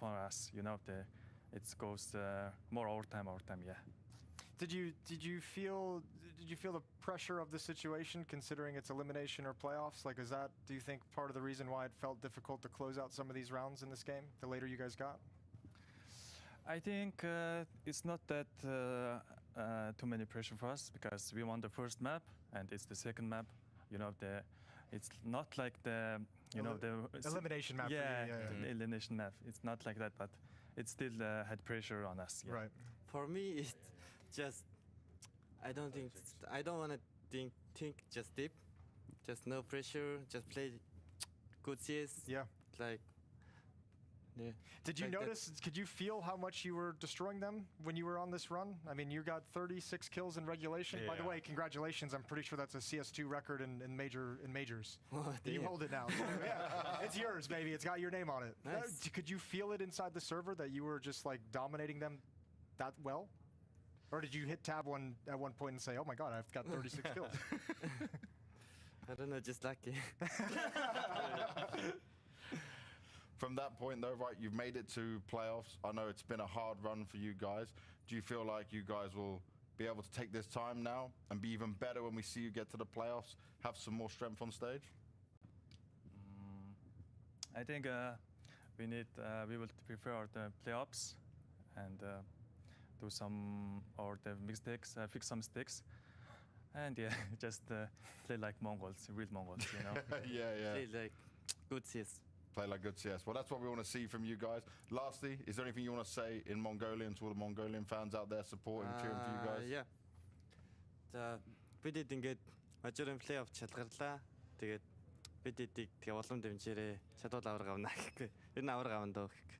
for us. It goes more overtime. Yeah. Did you feel the pressure of the situation, considering it's elimination or playoffs? Like, is that, do you think, part of the reason why it felt difficult to close out some of these rounds in this game? The later you guys got. I think it's not that too many pressure for us because we won the first map and it's the second map. It's not like the the elimination map. Yeah, the elimination map. It's not like that, but it still had pressure on us. Yeah. Right. For me, it's just I don't want to think just deep, just no pressure, just play good CS. Yeah. Like. Yeah. Did you notice, could you feel how much you were destroying them when you were on this run? I mean, you got 36 kills in regulation. Yeah. By the way, congratulations. I'm pretty sure that's a CS2 record in majors. Oh, you hold it now. Yeah. It's yours, baby. It's got your name on it. Nice. Could you feel it inside the server that you were just like dominating them that well? Or did you hit tab at one point and say, oh my God, I've got 36 kills? I don't know, just lucky. From that point, though, right, you've made it to playoffs. I know it's been a hard run for you guys. Do you feel like you guys will be able to take this time now and be even better when we see you get to the playoffs, have some more strength on stage? I think we will prepare the playoffs and do some the mistakes, fix some mistakes. And yeah, just play like Mongols, real Mongols, Yeah. Play like good CS. Play like good CS. Well, that's what we want to see from you guys. Lastly, is there anything you want to say in Mongolian to all the Mongolian fans out there supporting, cheering for you guys? Yeah. Бид ингээд мажорын плей-офф шалгарлаа. Тэгээд бид тэгээ улам дэмжээрэй. Чадвал авраг авна гэх. Энэ авраг авна дөө гэх.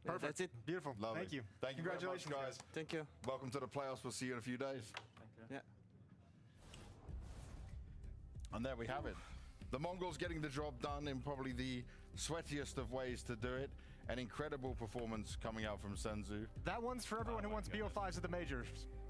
Perfect. That's it. Beautiful. Lovely. Thank you. Thank you very much, Congratulations, guys. Thank you. Welcome to the playoffs. We'll see you in a few days. Thank you. Yeah. And there we have it. The Mongols getting the job done in probably the sweatiest of ways to do it. An incredible performance coming out from Senzu. That one's for everyone who wants BO5s at the majors.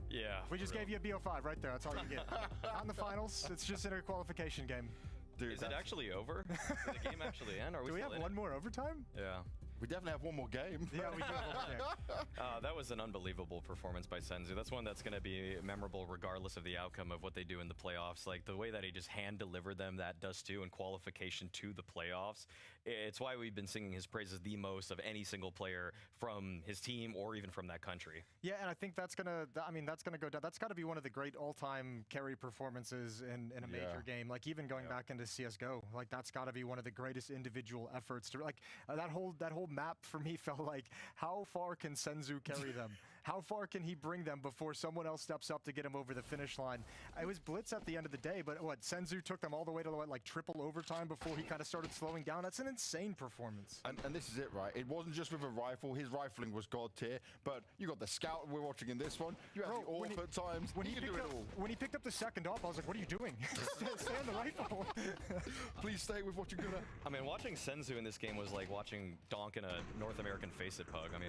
Yeah. We just gave you a BO5 right there. That's all you get. Not in the finals. It's just in a qualification game. Dude, Is it actually over? Did the game actually end? Or are we Do we still have in one it? more overtime? Yeah. we definitely have one more game. Yeah, we do have one more game. That was an unbelievable performance by Senzu. That's one that's going to be memorable regardless of the outcome of what they do in the playoffs. Like the way that he just hand-delivered them that Dust 2 in qualification to the playoffs. It's why we've been singing his praises the most of any single player from his team or even from that country. Yeah, and I think that's gonna go down. That's got to be one of the great all-time carry performances in a major game. Like even going back into CS:GO, like that's got to be one of the greatest individual efforts to like that whole map for me felt like how far can Senzu carry them? How far can he bring them before someone else steps up to get him over the finish line? It was blitz at the end of the day, but what, Senzu took them all the way to like triple overtime before he kind of started slowing down. That's an insane performance. And this is it, right? It wasn't just with a rifle. His rifling was god tier, but you got the scout we're watching in this one. You have the AWP at times. When he can do it all. When he picked up the second AWP, I was like, what are you doing? Stay on the rifle. Please stay with what you're good at. I mean, watching Senzu in this game was like watching Donk in a North American Face-It pug. I mean,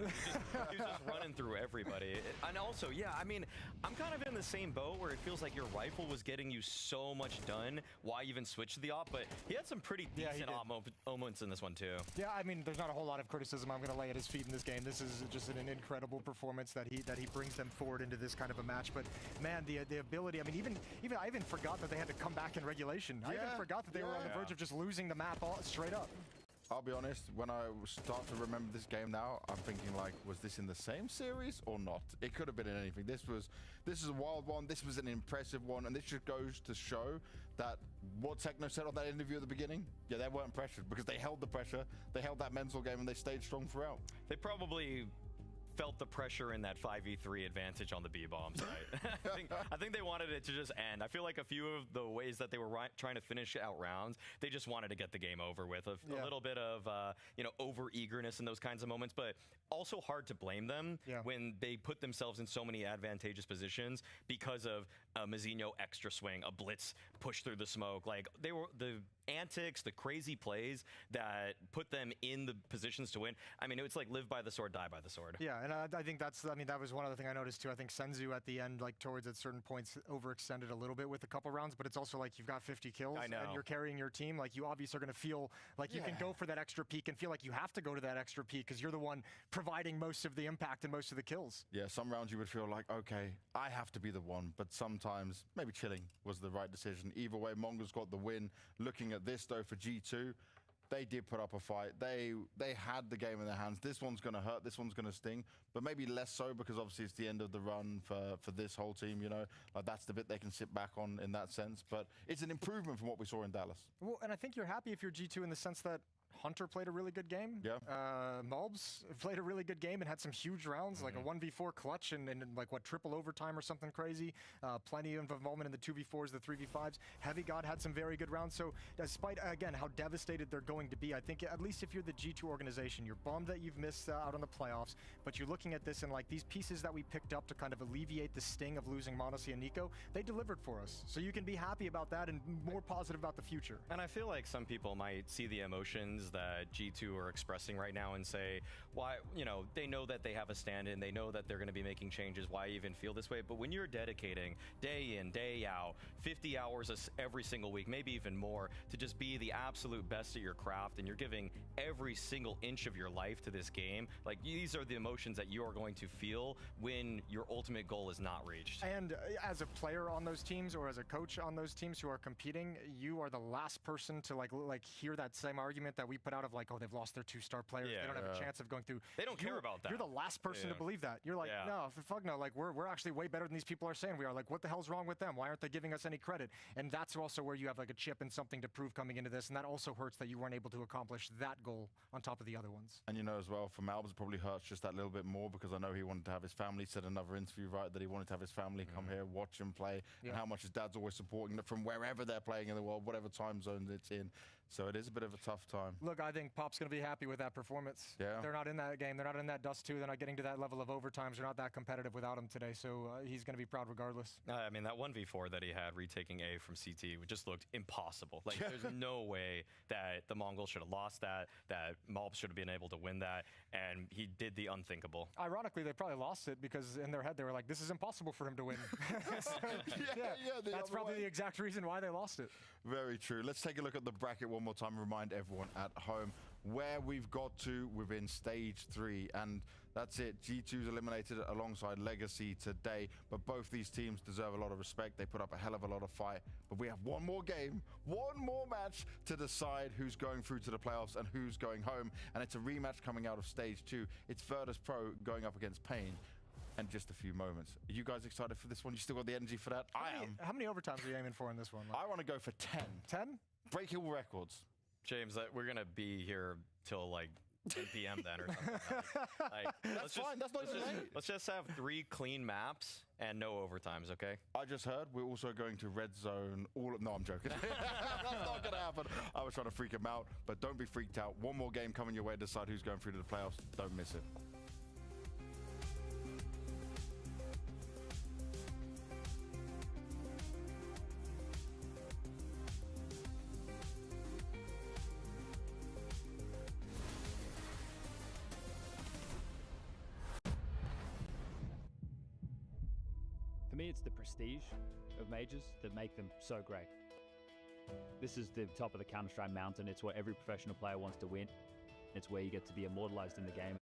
he was just running through everybody. And also, yeah, I mean, I'm kind of in the same boat where it feels like your rifle was getting you so much done. Why even switch to the AWP? But he had some pretty decent AWP moments in this one, too. Yeah, I mean, there's not a whole lot of criticism I'm going to lay at his feet in this game. This is just an incredible performance that he brings them forward into this kind of a match. But man, the ability. I mean, even I even forgot that they had to come back in regulation. I even forgot that they were on the verge of just losing the map straight up. I'll be honest, when I start to remember this game now, I'm thinking like, was this in the same series or not? It could have been in anything. This is a wild one. This was an impressive one, and this just goes to show that what Techno said on that interview at the beginning, yeah, they weren't pressured because they held the pressure, they held that mental game, and they stayed strong throughout. They probably felt the pressure in that 5v3 advantage on the B-bomb side. I think they wanted it to just end. I feel like a few of the ways that they were trying to finish out rounds, they just wanted to get the game over with. A little bit of over-eagerness in those kinds of moments, but also hard to blame them when they put themselves in so many advantageous positions because of a Mazinho extra swing, a blitz push through the smoke. Like the antics, the crazy plays that put them in the positions to win. I mean, it's like live by the sword, die by the sword. Yeah, and I think that was one other thing I noticed too. I think Senzu at the end, like towards at certain points, overextended a little bit with a couple rounds, but it's also like you've got 50 kills I know. and you're carrying your team. Like you obviously are going to feel like you can go for that extra peak and feel like you have to go to that extra peak because you're the one providing most of the impact and most of the kills. Yeah, some rounds you would feel like, okay, I have to be the one, but sometimes maybe chilling was the right decision. Either way, Mongols got the win. Looking at this though for G2, they did put up a fight. They had the game in their hands. This one's going to hurt. This one's going to sting, but maybe less so because obviously it's the end of the run for this whole team, you know. Like that's the bit they can sit back on in that sense, but it's an improvement from what we saw in Dallas. Well, and I think you're happy if you're G2 in the sense that Hunter played a really good game. Yeah. Malbs played a really good game and had some huge rounds, like a 1v4 clutch and like what, triple overtime or something crazy. Plenty of involvement in the 2v4s, the 3v5s. Heavy God had some very good rounds. So despite, again, how devastated they're going to be, I think at least if you're the G2 organization, you're bummed that you've missed out on the playoffs, but you're looking at this and like these pieces that we picked up to kind of alleviate the sting of losing Monacy and Nico, they delivered for us. So you can be happy about that and more positive about the future. And I feel like some people might see the emotions that G2 are expressing right now and say, why, you know, they know that they have a stand-in, they know that they're going to be making changes, why even feel this way? But when you're dedicating day in, day out, 50 hours every single week, maybe even more, to just be the absolute best at your craft, and you're giving every single inch of your life to this game, like these are the emotions that you are going to feel when your ultimate goal is not reached. And as a player on those teams or as a coach on those teams who are competing, you are the last person to like hear that same argument that we put out of like, oh, they've lost their 2-star players. Yeah. They don't have a chance of going through. They don't care about that. You're the last person to believe that. You're like, no, fuck no. Like we're actually way better than these people are saying we are. Like, what the hell's wrong with them? Why aren't they giving us any credit? And that's also where you have like a chip and something to prove coming into this. And that also hurts that you weren't able to accomplish that goal on top of the other ones. And you know as well, for Malbs, it probably hurts just that little bit more because I know he wanted to have his family. Said another interview, right, that he wanted to have his family come here, watch him play, and how much his dad's always supporting them from wherever they're playing in the world, whatever time zone it's in. So it is a bit of a tough time. Look, I think Pop's going to be happy with that performance. Yeah. They're not in that game. They're not in that dust too. They're not getting to that level of overtimes. They're not that competitive without him today. So he's going to be proud regardless. I mean, that 1v4 that he had retaking A from CT just looked impossible. Like, there's no way that the Mongols should have lost that Malb should have been able to win that, and he did the unthinkable. Ironically, they probably lost it because in their head they were like, this is impossible for him to win. So, that's probably the exact reason why they lost it. Very true. Let's take a look at the bracket one more time and remind everyone at home where we've got to within stage 3. And that's it. G2's eliminated alongside Legacy today, but both these teams deserve a lot of respect. They put up a hell of a lot of fight, but we have one more game, one more match to decide who's going through to the playoffs and who's going home. And it's a rematch coming out of stage 2. It's Virtus Pro going up against Pain. And just a few moments. Are you guys excited for this one? You still got the energy for that? I am. How many overtimes are you aiming for in this one? I want to go for 10. 10? Break all records. James, we're going to be here till like 10 p.m. then or something. That's fine. That's not even late. Let's just have 3 clean maps and no overtimes, okay? I just heard we're also going to red zone no, I'm joking. That's not going to happen. I was trying to freak him out, but don't be freaked out. One more game coming your way to decide who's going through to the playoffs. Don't miss it. For me, it's the prestige of majors that make them so great. This is the top of the Counterstrike mountain. It's where every professional player wants to win. It's where you get to be immortalized in the game.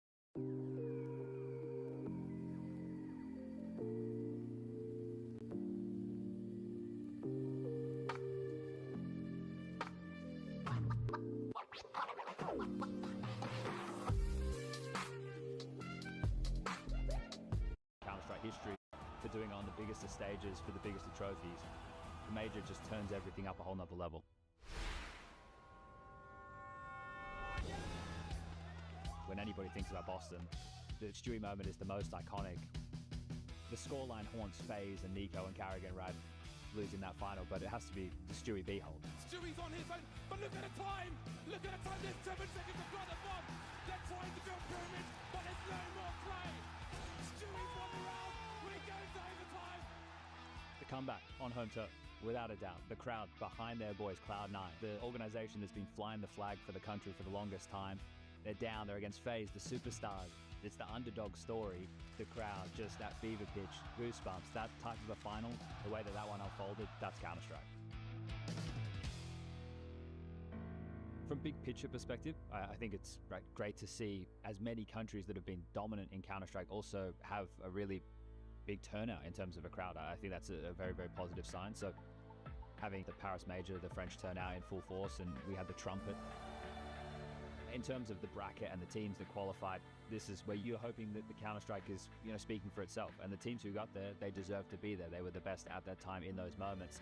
Counter-Strike history for doing it on the biggest of stages for the biggest of trophies. The major just turns everything up a whole nother level. When anybody thinks about Boston, the Stewie moment is the most iconic. The scoreline haunts FaZe and Nico and Carrigan, right, losing that final, but it has to be the Stewie B hold. Stewie's on his own, but look at the time! Look at the time, there's 7 seconds to blow the bomb! They're trying to build pyramids, but there's no more play! Stewie's won the round when it goes to overtime! The comeback on home turf. Without a doubt, the crowd behind their boys, Cloud9, the organization that's been flying the flag for the country for the longest time. They're down, they're against FaZe, the superstars. It's the underdog story. The crowd, just that fever pitch, goosebumps, that type of a final, the way that one unfolded, that's Counter-Strike. From big picture perspective, I think it's great to see as many countries that have been dominant in Counter-Strike also have a really big turnout in terms of a crowd. I think that's a very, very positive sign. So having the Paris Major, the French turnout in full force, and we had the trumpet. In terms of the bracket and the teams that qualified, this is where you're hoping that the Counter-Strike is, speaking for itself. And the teams who got there, they deserve to be there. They were the best at that time in those moments.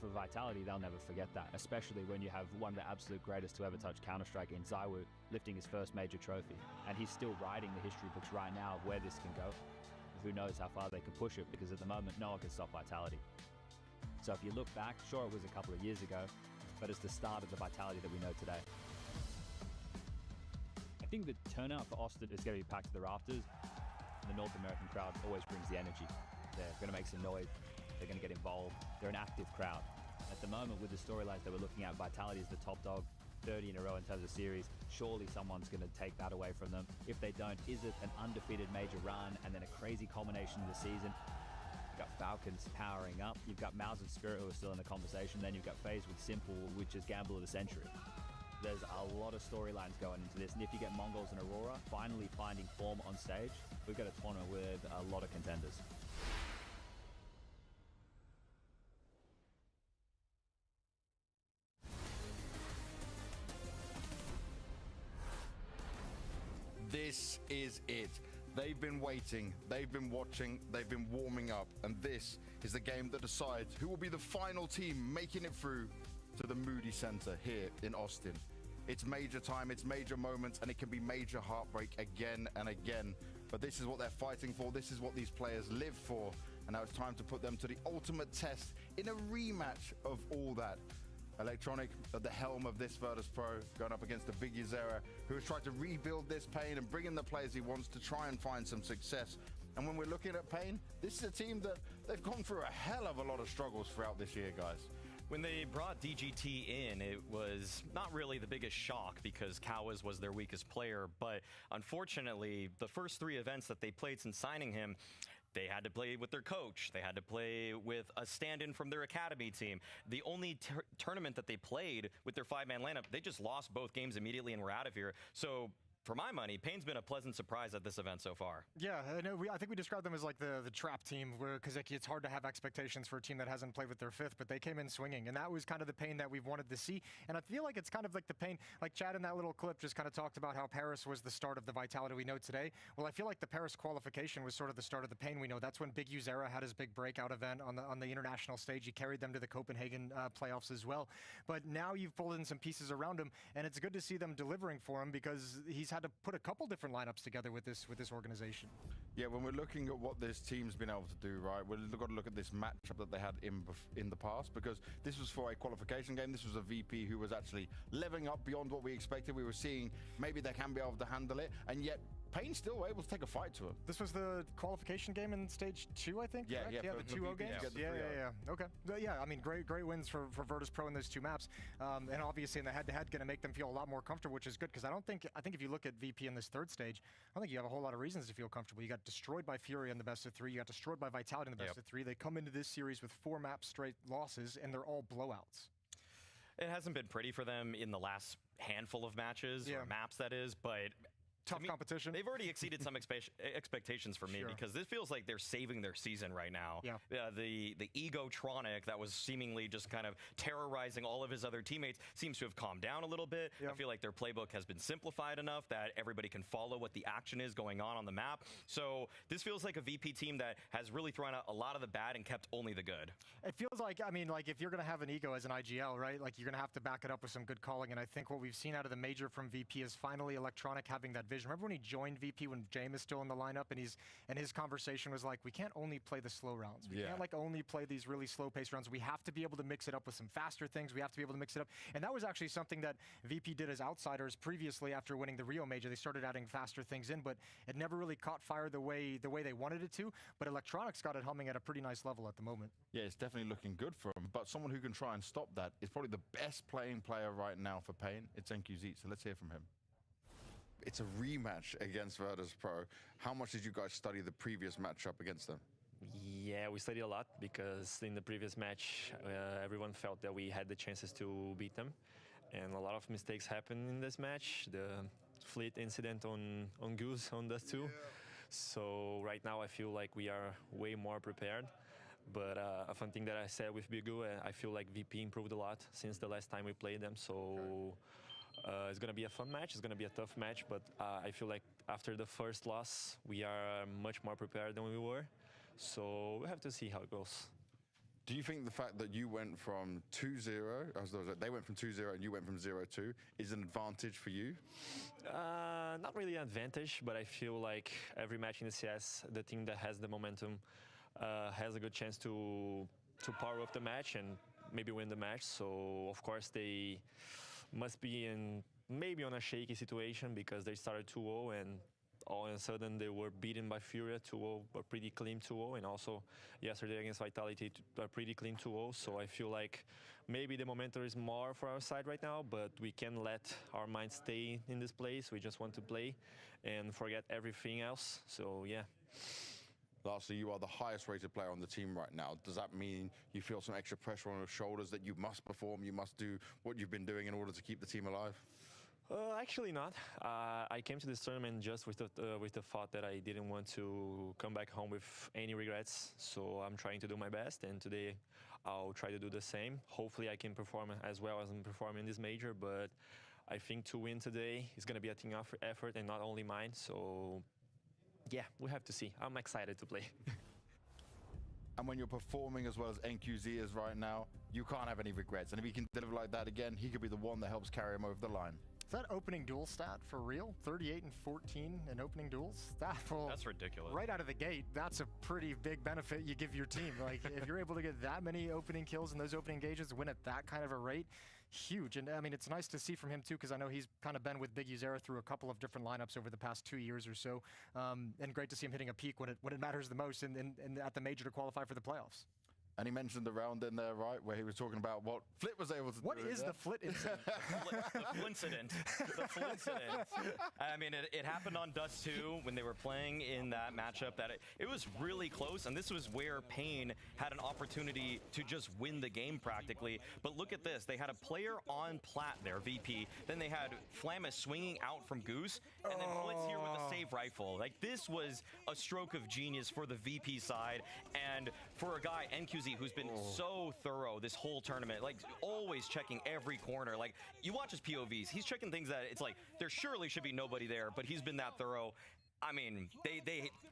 For Vitality, they'll never forget that, especially when you have one of the absolute greatest to ever touch Counter-Strike in ZywOo lifting his first major trophy. And he's still writing the history books right now of where this can go. Who knows how far they can push it, because at the moment, no one can stop Vitality. So if you look back, sure, it was a couple of years ago, but it's the start of the Vitality that we know today. I think the turnout for Austin is going to be packed to the rafters. The North American crowd always brings the energy. They're going to make some noise. They're going to get involved. They're an active crowd. At the moment, with the storylines that we're looking at, Vitality is the top dog, 30 in a row in terms of series. Surely someone's going to take that away from them. If they don't, is it an undefeated major run and then a crazy culmination of the season? You've got Falcons powering up. You've got Mouse and Spirit who are still in the conversation. Then you've got FaZe with Simple, which is Gamble of the Century. There's a lot of storylines going into this, and if you get Mongols and Aurora finally finding form on stage, we've got a tournament with a lot of contenders. This is it. They've been waiting, they've been watching, they've been warming up, and this is the game that decides who will be the final team making it through to the Moody Center here in Austin. It's major time, it's major moments, and it can be major heartbreak again and again. But this is what they're fighting for, this is what these players live for, and now it's time to put them to the ultimate test in a rematch of all that. Electronic at the helm of this Virtus Pro, going up against the big Yuzera, who has tried to rebuild this Pain and bring in the players he wants to try and find some success. And when we're looking at Pain, this is a team that they've gone through a hell of a lot of struggles throughout this year, guys. When they brought DGT in, it was not really the biggest shock because Kawas was their weakest player, but unfortunately, the first 3 events that they played since signing him, they had to play with their coach. They had to play with a stand-in from their academy team. The only tournament that they played with their 5-man lineup, they just lost both games immediately and were out of here. So for my money, Pain's been a pleasant surprise at this event so far. Yeah, I think we described them as like the trap team, because it's hard to have expectations for a team that hasn't played with their 5th, but they came in swinging, and that was kind of the Pain that we've wanted to see. And I feel like it's kind of like the Pain, like Chad in that little clip just kind of talked about how Paris was the start of the Vitality we know today. Well, I feel like the Paris qualification was sort of the start of the Pain we know. That's when Big Yuzera had his big breakout event on the international stage. He carried them to the Copenhagen playoffs as well. But now you've pulled in some pieces around him, and it's good to see them delivering for him, because he's had to put a couple different lineups together with this organization. Yeah, when we're looking at what this team's been able to do, right, we've got to look at this matchup that they had in the past, because this was for a qualification game. This was a VP who was actually leveling up beyond what we expected. We were seeing maybe they can be able to handle it, and yet Pain still were able to take a fight to him. This was the qualification game in stage 2, I think. Yeah, correct? yeah, the 2-0 games. Yeah. Okay. Yeah, I mean, great wins for Virtus Pro in those 2 maps, and obviously in the head-to-head, going to make them feel a lot more comfortable, which is good, because I think if you look at VP in this 3rd stage, I don't think you have a whole lot of reasons to feel comfortable. You got destroyed by Fury in the best of 3. You got destroyed by Vitality in the best of 3. They come into this series with 4 maps straight losses, and they're all blowouts. It hasn't been pretty for them in the last handful of matches, or maps that is, but tough competition. They've already exceeded some expectations for me, because this feels like they're saving their season right now. Yeah. The Egotronic that was seemingly just kind of terrorizing all of his other teammates seems to have calmed down a little bit. I feel like their playbook has been simplified enough that everybody can follow what the action is going on the map. So this feels like a VP team that has really thrown out a lot of the bad and kept only the good. It feels like, I mean, like if you're going to have an Ego as an IGL, right, like you're going to have to back it up with some good calling. And I think what we've seen out of the major from VP is finally Electronic having that division. Remember when he joined VP when James is still in the lineup, and his conversation was like, we can't only play the slow rounds. We can't like only play these really slow pace rounds. We have to be able to mix it up with some faster things. We have to be able to mix it up. And that was actually something that VP did as outsiders previously after winning the Rio Major. They started adding faster things in, but it never really caught fire the way they wanted it to. But Electronics got it humming at a pretty nice level at the moment. Yeah, it's definitely looking good for him. But someone who can try and stop that is probably the best playing player right now for Pain. It's NQZ. So let's hear from him. It's a rematch against Virtus Pro. How much did you guys study the previous matchup against them? Yeah, we studied a lot because in the previous match, everyone felt that we had the chances to beat them. And a lot of mistakes happened in this match. The fleet incident on Goose on Dust 2. Yeah. So right now I feel like we are way more prepared. But a fun thing that I said with Bigu, I feel like VP improved a lot since the last time we played them. So it's going to be a fun match. It's going to be a tough match. But I feel like after the first loss, we are much more prepared than we were. So we have to see how it goes. Do you think the fact that you went from 2-0, they went from 2-0 and you went from 0-2, is an advantage for you? Not really an advantage, but I feel like every match in the CS, the team that has the momentum has a good chance to power up the match and maybe win the match. So of course they must be maybe on a shaky situation because they started 2-0 and all of a sudden they were beaten by Furia 2-0, a pretty clean 2-0, and also yesterday against Vitality a pretty clean 2-0. So I feel like maybe the momentum is more for our side right now, but we can't let our mind stay in this place. We just want to play and forget everything else. So yeah. Lastly, you are the highest rated player on the team right now. Does that mean you feel some extra pressure on your shoulders that you must perform, you must do what you've been doing in order to keep the team alive? Actually not. I came to this tournament just with the thought that I didn't want to come back home with any regrets. So I'm trying to do my best, and today I'll try to do the same. Hopefully I can perform as well as I'm performing in this major, but I think to win today is going to be a team effort and not only mine. So yeah, we have to see. I'm excited to play. And when you're performing as well as NQZ is right now, you can't have any regrets. And if he can deliver like that again, he could be the one that helps carry him over the line. Is that opening duel stat for real? 38 and 14 in opening duels? That's ridiculous. Right out of the gate, that's a pretty big benefit you give your team. Like, if you're able to get that many opening kills in those opening engagements, win at that kind of a rate, huge. And I mean, it's nice to see from him too, because I know he's kind of been with Big Uzera through a couple of different lineups over the past 2 years or so. And great to see him hitting a peak when it matters the most and at the major to qualify for the playoffs. And he mentioned the round in there, right, where he was talking about what Flit was able to do. What is the Flit incident? The Flincident. The Flincident. I mean, it happened on Dust 2 when they were playing in that matchup. That it was really close, and this was where Pain had an opportunity to just win the game practically. But look at this. They had a player on plat there, VP. Then they had Flammus swinging out from Goose, and then Flitz here with a save rifle. Like, this was a stroke of genius for the VP side, and for a guy, NQZ, who's been so thorough this whole tournament, like always checking every corner. Like, you watch his POVs, he's checking things that it's like there surely should be nobody there, but he's been that thorough. I mean,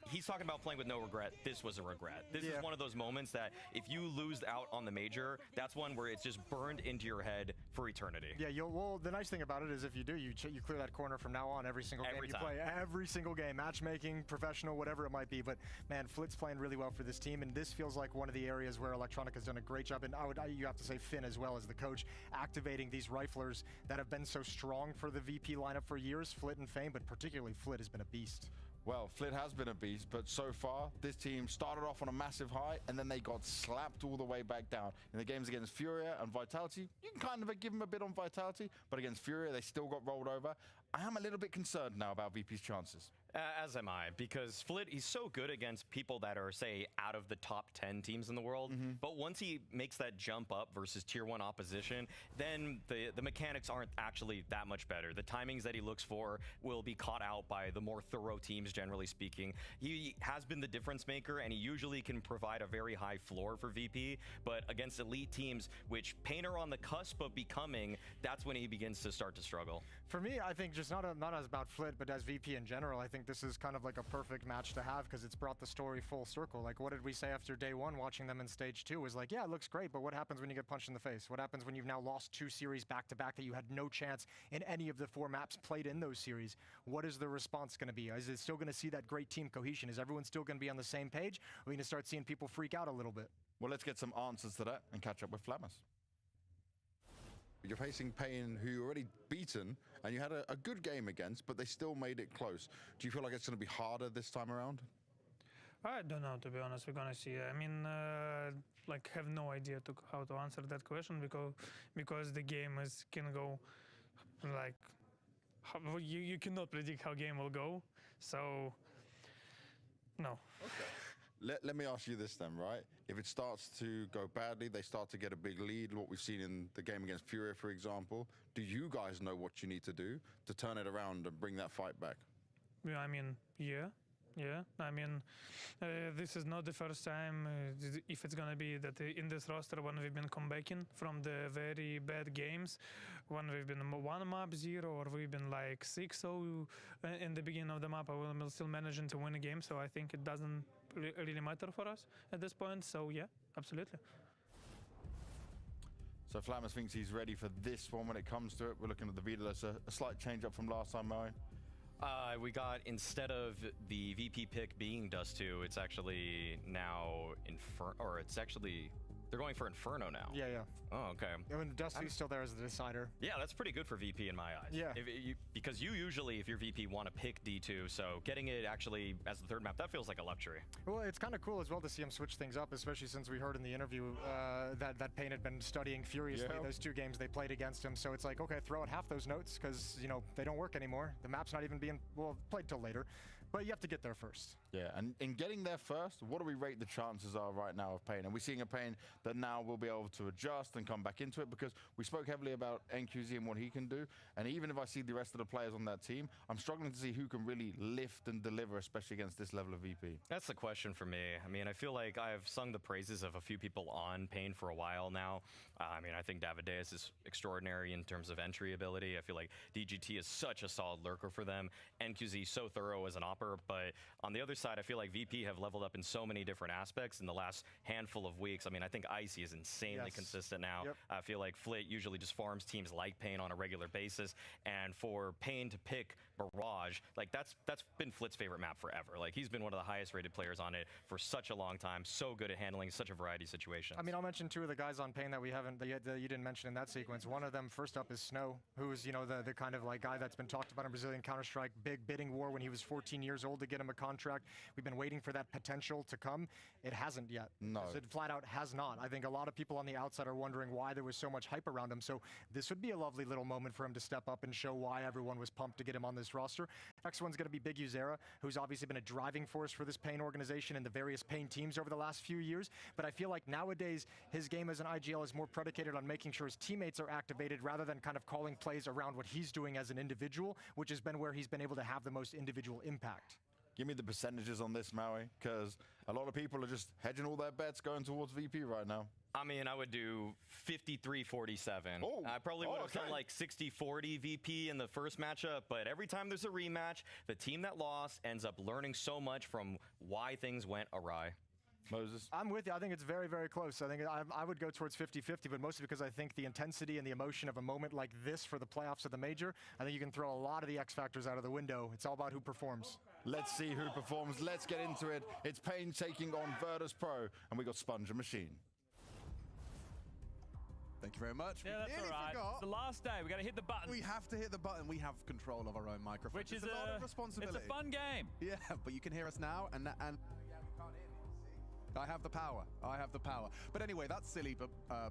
he's talking about playing with no regret. This was a regret. This is one of those moments that if you lose out on the major, that's one where it's just burned into your head for eternity. Yeah, well, the nice thing about it is if you do, you clear that corner from now on every single game you play. Every single game, matchmaking, professional, whatever it might be. But man, Flit's playing really well for this team, and this feels like one of the areas where Electronic has done a great job. And you have to say Finn as well as the coach, activating these riflers that have been so strong for the VP lineup for years, Flit and Fame, but particularly Flit has been a beast. Well, Flit has been a beast, but so far, this team started off on a massive high, and then they got slapped all the way back down. In the games against Furia and Vitality, you can kind of give them a bit on Vitality, but against Furia, they still got rolled over. I am a little bit concerned now about VP's chances. As am I, because Flit, he's so good against people that are, say, out of the top 10 teams in the world. But once he makes that jump up versus tier 1 opposition, then the mechanics aren't actually that much better. The timings that he looks for will be caught out by the more thorough teams, generally speaking. He has been the difference maker, and he usually can provide a very high floor for VP. But against elite teams, which Pain are on the cusp of becoming, that's when he begins to start to struggle. For me, I think just not as about Flit, but as VP in general, I think think this is kind of like a perfect match to have because it's brought the story full circle. Like, what did we say after day one watching them in stage 2? Was like, yeah, it looks great, but what happens when you get punched in the face? What happens when you've now lost 2 series back-to-back that you had no chance in any of the 4 maps played in those series? What is the response going to be? Is it still going to see that great team cohesion? Is everyone still going to be on the same page? Are we going to start seeing people freak out a little bit? Well, let's get some answers to that and catch up with Flammers. You're facing Pain, who you already beaten, and you had a good game against, but they still made it close. Do you feel like it's going to be harder this time around? I don't know, to be honest. We're gonna see. I mean, like, have no idea how to answer that question because the game can go like you cannot predict how game will go. So no. Okay. Let me ask you this then, right? If it starts to go badly, they start to get a big lead, what we've seen in the game against Furia, for example, do you guys know what you need to do to turn it around and bring that fight back? Yeah, I mean, yeah. I mean, this is not the first time, if it's going to be that in this roster when we've been comebacking from the very bad games, when we've been 1 map 0 or we've been like 6-0 in the beginning of the map, we're still managing to win a game. So I think it doesn't really matter for us at this point. So yeah, absolutely. So Flammers thinks he's ready for this one when it comes to it. We're looking at the video. There's a slight change up from last time, Moe. We got, instead of the VP pick being Dust 2, it's actually now they're going for Inferno now. Yeah. Oh, okay. I mean, Dust 2's still there as the decider. Yeah, that's pretty good for VP in my eyes. Yeah. Because you usually, if you're VP, want to pick D2, so getting it actually as the 3rd map, that feels like a luxury. Well, it's kind of cool as well to see him switch things up, especially since we heard in the interview that Pain had been studying furiously those 2 games they played against him. So it's like, okay, throw out half those notes because, you know, they don't work anymore. The map's not even being, played till later. But you have to get there first. Yeah, and in getting there first, what do we rate the chances are right now of Pain? And we're seeing a Pain that now will be able to adjust and come back into it, because we spoke heavily about NQZ and what he can do. And even if I see the rest of the players on that team, I'm struggling to see who can really lift and deliver, especially against this level of VP. That's the question for me. I mean, I feel like I've sung the praises of a few people on Pain for a while now. I mean, I think Davideus is extraordinary in terms of entry ability. I feel like DGT is such a solid lurker for them. NQZ so thorough as an opper. But on the other side, I feel like VP have leveled up in so many different aspects in the last handful of weeks. I mean, I think Icy is insanely consistent now. Yep. I feel like Flit usually just farms teams like Pain on a regular basis. And for Pain to pick Barrage, like that's been Flit's favorite map forever. Like, he's been one of the highest rated players on it for such a long time. So good at handling such a variety of situations. I mean, I'll mention 2 of the guys on Pain that you didn't mention in that sequence. One of them, first up, is Snow, who's, you know, the kind of like guy that's been talked about in Brazilian Counterstrike. Big bidding war when he was 14 years old to get him a contract. We've been waiting for that potential to come. It hasn't yet. No. It flat out has not. I think a lot of people on the outside are wondering why there was so much hype around him. So this would be a lovely little moment for him to step up and show why everyone was pumped to get him on this roster. Next one's going to be Big Uzera, who's obviously been a driving force for this Pain organization and the various Pain teams over the last few years. But I feel like nowadays his game as an IGL is more predicated on making sure his teammates are activated rather than kind of calling plays around what he's doing as an individual, which has been where he's been able to have the most individual impact. Give me the percentages on this, Maui, because a lot of people are just hedging all their bets going towards VP right now. I mean, I would do 53-47. I probably would have done like 60-40 VP in the first matchup, but every time there's a rematch, the team that lost ends up learning so much from why things went awry. Moses? I'm with you. I think it's very, very close. I think I would go towards 50-50, but mostly because I think the intensity and the emotion of a moment like this for the playoffs of the major, I think you can throw a lot of the X factors out of the window. It's all about who performs. Let's see who performs. Let's get into it. It's Pain taking on Virtus Pro, and we got Sponge and Machine. Thank you very much. Yeah, that's all right. It's the last day. We got to hit the button. We have to hit the button. We have control of our own microphone. Which is a lot of responsibility. It's a fun game. Yeah, but you can hear us now, and yeah, we can't hear me. See? I have the power. I have the power. But anyway, that's silly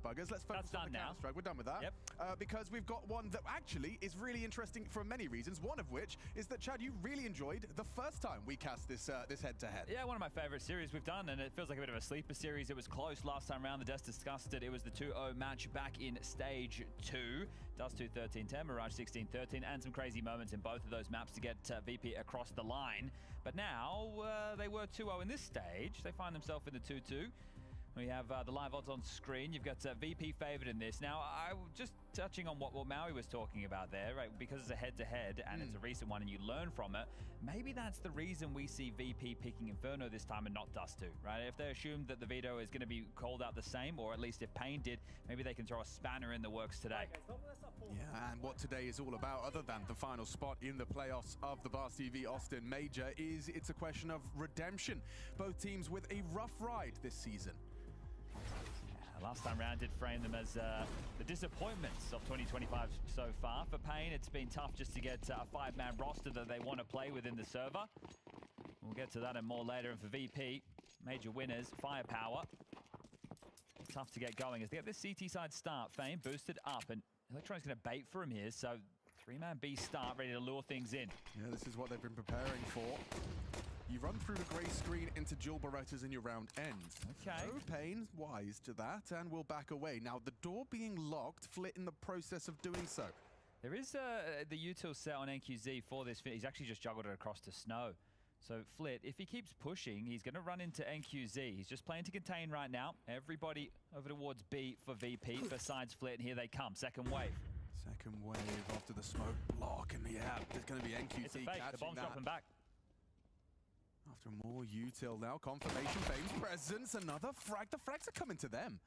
buggers. Let's focus on the Counter-Strike. We're done with that. Yep. Because we've got one that actually is really interesting for many reasons. One of which is that, Chad, you really enjoyed the first time we cast this head-to-head. Yeah, one of my favorite series we've done, and it feels like a bit of a sleeper series. It was close last time around. The Dust discussed it. It was the 2-0 match back in Stage 2. Dust 2 13-10, Mirage 16-13, and some crazy moments in both of those maps to get VP across the line. But now, they were 2-0 in this stage. They find themselves in the 2-2. We have the live odds on screen. You've got VP favored in this. Now, just touching on what Maui was talking about there, right? Because it's a head-to-head and it's a recent one and you learn from it, maybe that's the reason we see VP picking Inferno this time and not Dust 2, right? If they assume that the veto is going to be called out the same, or at least if Pain did, maybe they can throw a spanner in the works today. Yeah, and what today is all about, other than the final spot in the playoffs of the Bars TV Austin Major, is it's a question of redemption. Both teams with a rough ride this season. Last time round did frame them as the disappointments of 2025 so far. For Pain, it's been tough just to get a 5-man roster that they want to play within the server. We'll get to that and more later. And for VP, major winners, firepower. Tough to get going as they get this CT side start. Fame boosted up, and Electronic's going to bait for him here. So 3-man B start, ready to lure things in. Yeah, this is what they've been preparing for. You run through the grey screen into dual Berettas and your round ends. Okay. No Pain, wise to that, and will back away. Now, the door being locked, Flit in the process of doing so. There is the util set on NQZ for this. He's actually just juggled it across to Snow. So Flit, if he keeps pushing, he's going to run into NQZ. He's just playing to contain right now. Everybody over towards B for VP, besides Flit, and here they come. Second wave. Second wave after the smoke block, and yeah, there's going to be NQZ it's a fake. catching The bomb's that. dropping back. After more util now, confirmation, Fame's presence, another frag. The frags are coming to them.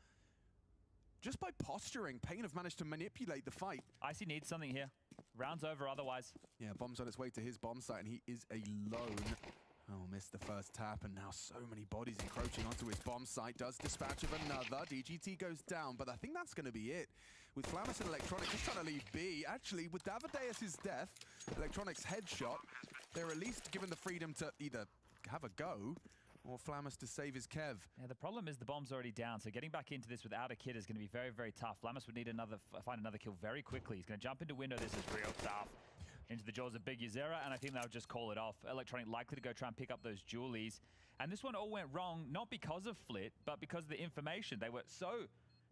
Just by posturing, Pain have managed to manipulate the fight. Icy needs something here. Round's over otherwise. Yeah, bomb's on its way to his bomb site, and he is alone. Oh, missed the first tap, and now so many bodies encroaching onto his bomb site. Does dispatch of another. DGT goes down, but I think that's going to be it. With Flamus and Electronic just trying to leave B. Actually, with Davideus' death, Electronic's headshot, they're at least given the freedom to either have a go, or Flamus to save his Kev. Yeah, the problem is the bomb's already down, so getting back into this without a kid is going to be very, very tough. Flamus would need find another kill very quickly. He's going to jump into window. This is real tough. Into the jaws of Big Uzera, and I think they'll just call it off. Electronic likely to go try and pick up those Julies. And this one all went wrong, not because of Flit, but because of the information. They were so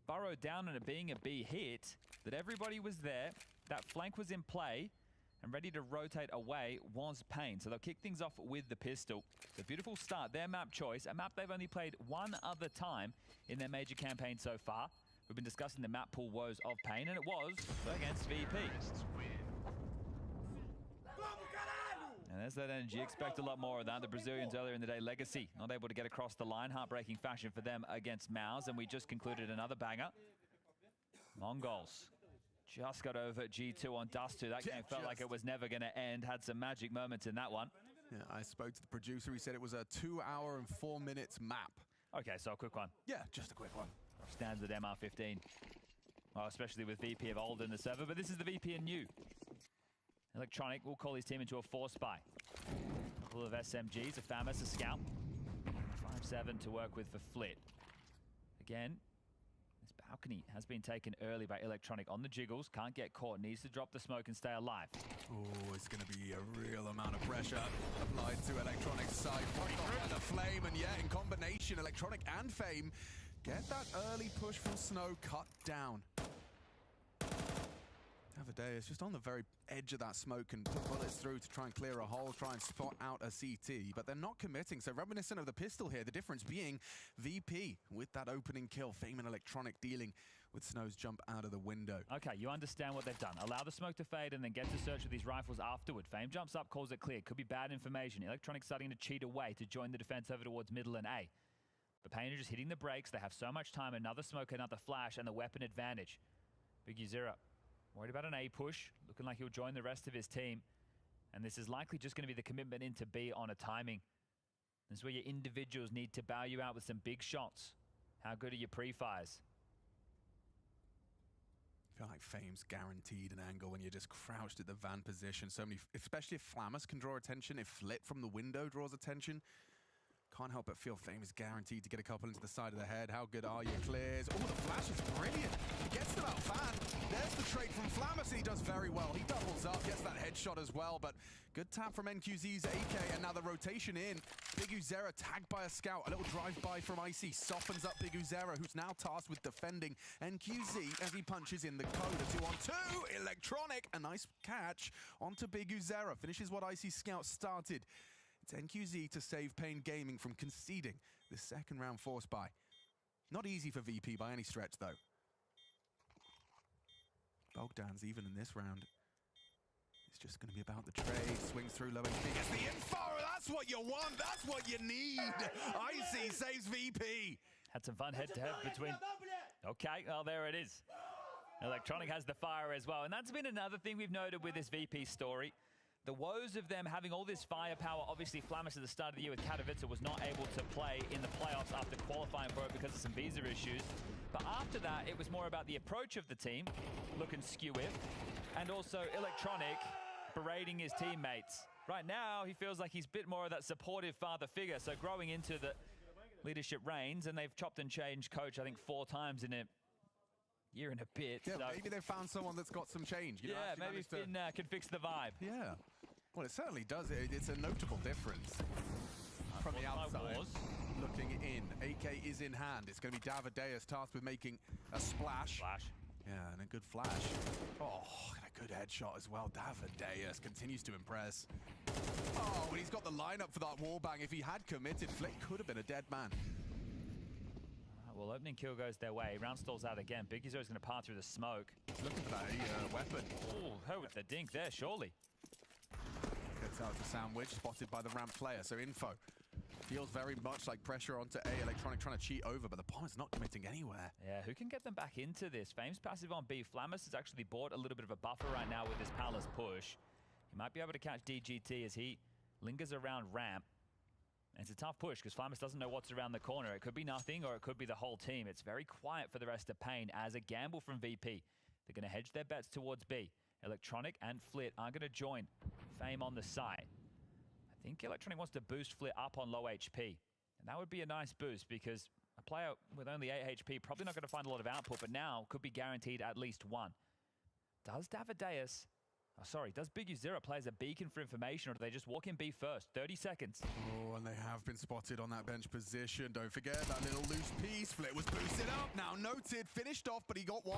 burrowed down on it being a B hit that everybody was there. That flank was in play and ready to rotate away was Pain. So they'll kick things off with the pistol. It's a beautiful start. Their map choice, a map they've only played one other time in their major campaign so far. We've been discussing the map pool woes of Pain, and it was against VP. And there's that energy. Expect a lot more of that. The Brazilians earlier in the day, Legacy, not able to get across the line. Heartbreaking fashion for them against Maus. And we just concluded another banger. Mongols just got over G2 on Dust 2. That game felt like it was never going to end. Had some magic moments in that one. Yeah, I spoke to the producer. He said it was a 2-hour and 4 minutes map. Okay, so a quick one. Yeah, just a quick one. Standard MR15. Well, especially with VP of old in the server, but this is the VP and new. Electronic will call his team into a 4-spy. A couple of SMGs, a FAMAS, a Scout. 5-7 to work with for Flit. Again, this balcony has been taken early by Electronic on the jiggles. Can't get caught, needs to drop the smoke and stay alive. Oh, it's going to be a real amount of pressure applied to Electronic's side. By the Flame, and yeah, in combination, Electronic and Fame get that early push from Snow cut down. Davideus just on the very edge of that smoke and put bullets through to try and clear a hole, try and spot out a CT, but they're not committing. So reminiscent of the pistol here, the difference being VP with that opening kill. Fame and Electronic dealing with Snow's jump out of the window. Okay, you understand what they've done. Allow the smoke to fade and then get to search with these rifles afterward. Fame jumps up, calls it clear. Could be bad information. Electronic starting to cheat away to join the defense over towards middle and A. But Pain are just hitting the brakes. They have so much time. Another smoke, another flash, and the weapon advantage. Big Uzera worried about an A push, looking like he'll join the rest of his team. And this is likely just going to be the commitment into B on a timing. This is where your individuals need to bow you out with some big shots. How good are your pre-fires? I feel like Fame's guaranteed an angle when you're just crouched at the van position. So many, especially if Flamus can draw attention, if Flit from the window draws attention. Can't help but feel Fame is guaranteed to get a couple into the side of the head. How good are you? Clears. Oh, the flash is brilliant. He gets them out fan. There's the trade from Flamus, and he does very well. He doubles up, gets that headshot as well, but good tap from NQZ's AK, and now the rotation in. Big Uzera tagged by a scout. A little drive-by from Icy softens up Big Uzera, who's now tasked with defending NQZ as he punches in the code. A 2-on-2. Electronic. A nice catch onto Big Uzera. Finishes what Icy Scout started. It's NQZ to save Pain Gaming from conceding the second round force buy. Not easy for VP by any stretch, though. Bogdan's even in this round. It's just going to be about the trade. Swings through low HP. Gets the info. That's what you want. That's what you need. Icy saves VP. Had some fun head-to-head between... Okay, well, there it is. Electronic has the fire as well. And that's been another thing we've noted with this VP story. The woes of them having all this firepower. Obviously, Flammus at the start of the year with Katowice was not able to play in the playoffs after qualifying for it because of some visa issues. But after that, it was more about the approach of the team, looking skew-if, and also Electronic berating his teammates. Right now, he feels like he's a bit more of that supportive father figure. So growing into the leadership reins, and they've chopped and changed coach, I think, 4 times in a year and a bit. Yeah, so maybe they've found someone that's got some change. You know, yeah, maybe Finn can fix the vibe. Yeah. Well, it certainly does. It's a notable difference. From the outside, looking in. AK is in hand. It's going to be Davideus tasked with making a splash. Yeah, and a good flash. Oh, and a good headshot as well. Davideus continues to impress. Oh, and he's got the lineup for that wallbang. If he had committed, Flick could have been a dead man. Well, opening kill goes their way. Round stalls out again. Big Izzo is going to pass through the smoke. He's looking for that weapon. Oh, her with the dink there, surely. Gets out to sandwich, spotted by the ramp player. So info feels very much like pressure onto A. Electronic trying to cheat over, but the bomb is not committing anywhere. Yeah, who can get them back into this? Fame's passive on B. Flammus has actually bought a little bit of a buffer right now with this Palace push. He might be able to catch DGT as he lingers around ramp. And it's a tough push because Flammus doesn't know what's around the corner. It could be nothing or it could be the whole team. It's very quiet for the rest of Pain as a gamble from VP. They're going to hedge their bets towards B. Electronic and Flit are going to join Fame on the side. I think Electronic wants to boost Flit up on low HP. And that would be a nice boost because a player with only 8 HP probably not going to find a lot of output, but now could be guaranteed at least 1. Does Davideus... Oh, sorry, does Big U0 play as a beacon for information, or do they just walk in B first? 30 seconds. Oh, and they have been spotted on that bench position. Don't forget that little loose piece. Flit was boosted up, now noted, finished off, but he got 1.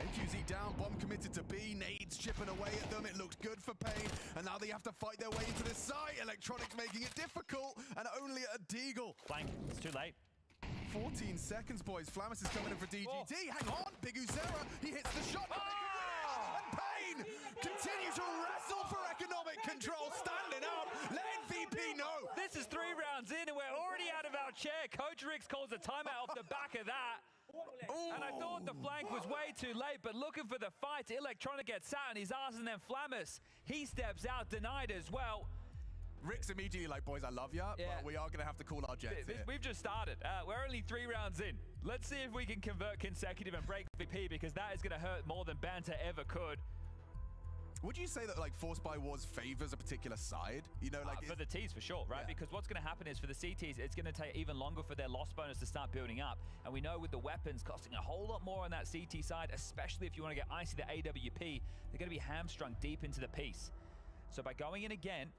NQZ down, bomb committed to B, nades chipping away at them. It looks good for Pain, and now they have to fight their way into this site. Electronics making it difficult, and only a deagle. Flank, it's too late. 14 seconds, boys. Flammus is coming in for DGT. Oh. Hang on, Big Uzera, he hits the shot. Oh! And Pain continue to wrestle for economic control, standing up, letting VP know. This is 3 rounds in, and we're already out of our chair. Coach Rix calls a timeout off the back of that. Ooh. And I thought the flank was way too late, but looking for the fight, Electronic gets out, and he's asking them Flammus. He steps out, denied as well. Rick's immediately like, boys, I love ya, but we are going to have to call our jets here. We've just started. We're only 3 rounds in. Let's see if we can convert consecutive and break VP, because that is going to hurt more than Banter ever could. Would you say that like Force by Wars favors a particular side? You know, like for the Ts for sure, right? Yeah. Because what's going to happen is for the CTs, it's going to take even longer for their loss bonus to start building up. And we know with the weapons costing a whole lot more on that CT side, especially if you want to get Icy the AWP, they're going to be hamstrung deep into the piece. So by going in again,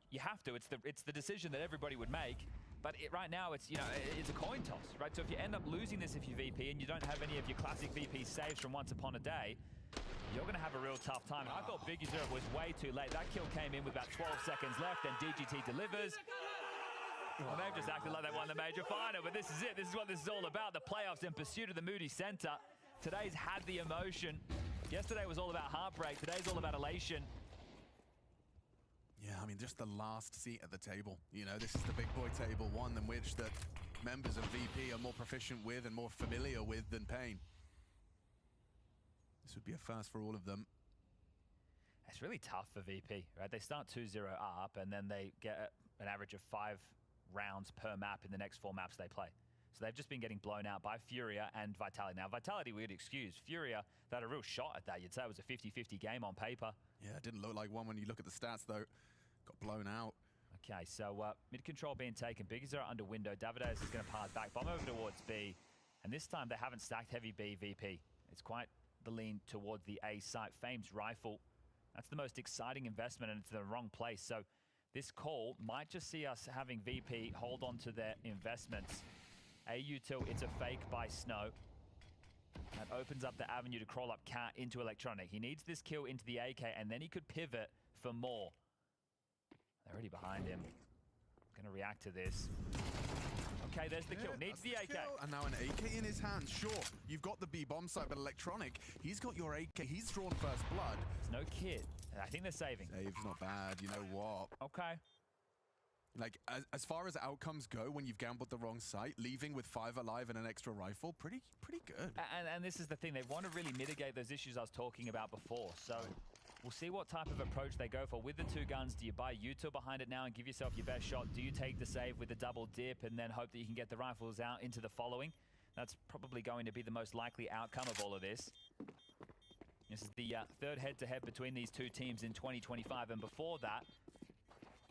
you have to. It's the decision that everybody would make. But right now, it's it's a coin toss, right? So if you end up losing this if you VP and you don't have any of your classic VP saves from Once Upon a Day, you're going to have a real tough time. And I thought Big U0 was way too late. That kill came in with about 12 seconds left, and DGT delivers. Well, they've just acted like they won the major final, but this is it. This is what this is all about. The playoffs in pursuit of the Moody Center. Today's had the emotion. Yesterday was all about heartbreak. Today's all about elation. Yeah, I mean, just the last seat at the table. You know, this is the big boy table, one in which the members of VP are more proficient with and more familiar with than Pain. This would be a first for all of them. It's really tough for VP, right? They start 2-0 up, and then they get an average of 5 rounds per map in the next 4 maps they play. So they've just been getting blown out by Furia and Vitality. Now, Vitality we'd excuse. Furia, they had a real shot at that. You'd say it was a 50-50 game on paper. Yeah, it didn't look like one when you look at the stats, though. Got blown out. Okay, so mid-control being taken. Big Zero under window. Davideus is going to pass back. Bomb over towards B. And this time they haven't stacked heavy B VP. It's quite the lean towards the A site. Fame's rifle. That's the most exciting investment, and it's the wrong place. So this call might just see us having VP hold on to their investments. AU till it's a fake by Snow. That opens up the avenue to crawl up Cat into Electronic. He needs this kill into the AK, and then he could pivot for more. They're already behind him. Gonna react to this. Okay, there's the kill. Yeah, Needs that's the AK. kill. And now an AK in his hands. Sure, you've got the B-bomb site, but Electronic, he's got your AK. He's drawn first blood. There's no kit. I think they're saving. Save's not bad. You know what? Okay. Like, as far as outcomes go, when you've gambled the wrong site, leaving with 5 alive and an extra rifle, pretty good. And this is the thing. They want to really mitigate those issues I was talking about before. So we'll see what type of approach they go for. With the 2 guns, do you buy U-turn behind it now and give yourself your best shot? Do you take the save with the double dip and then hope that you can get the rifles out into the following? That's probably going to be the most likely outcome of all of this. This is the third head-to-head between these 2 teams in 2025, and before that,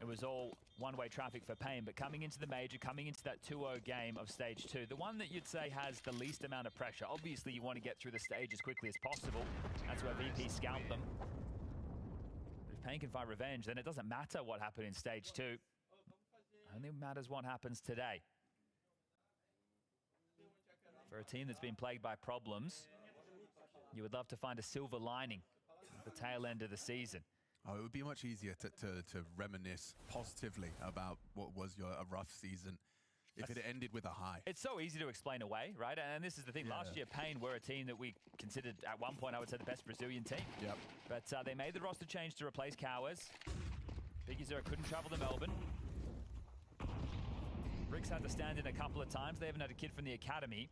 it was all one-way traffic for Pain. But coming into the major, coming into that 2-0 game of stage 2, the one that you'd say has the least amount of pressure. Obviously, you want to get through the stage as quickly as possible. That's where VP scalp them. But if Pain can find revenge, then it doesn't matter what happened in stage 2. Only matters what happens today. For a team that's been plagued by problems, you would love to find a silver lining at the tail end of the season. Oh, it would be much easier to reminisce positively about what was a rough season if it ended with a high. It's so easy to explain away, right? And this is the thing. Last year, Pain were a team that we considered at one point, I would say, the best Brazilian team. Yep. But they made the roster change to replace Cowers. Biggie Zero couldn't travel to Melbourne. Rick's had to stand in a couple of times. They haven't had a kid from the academy.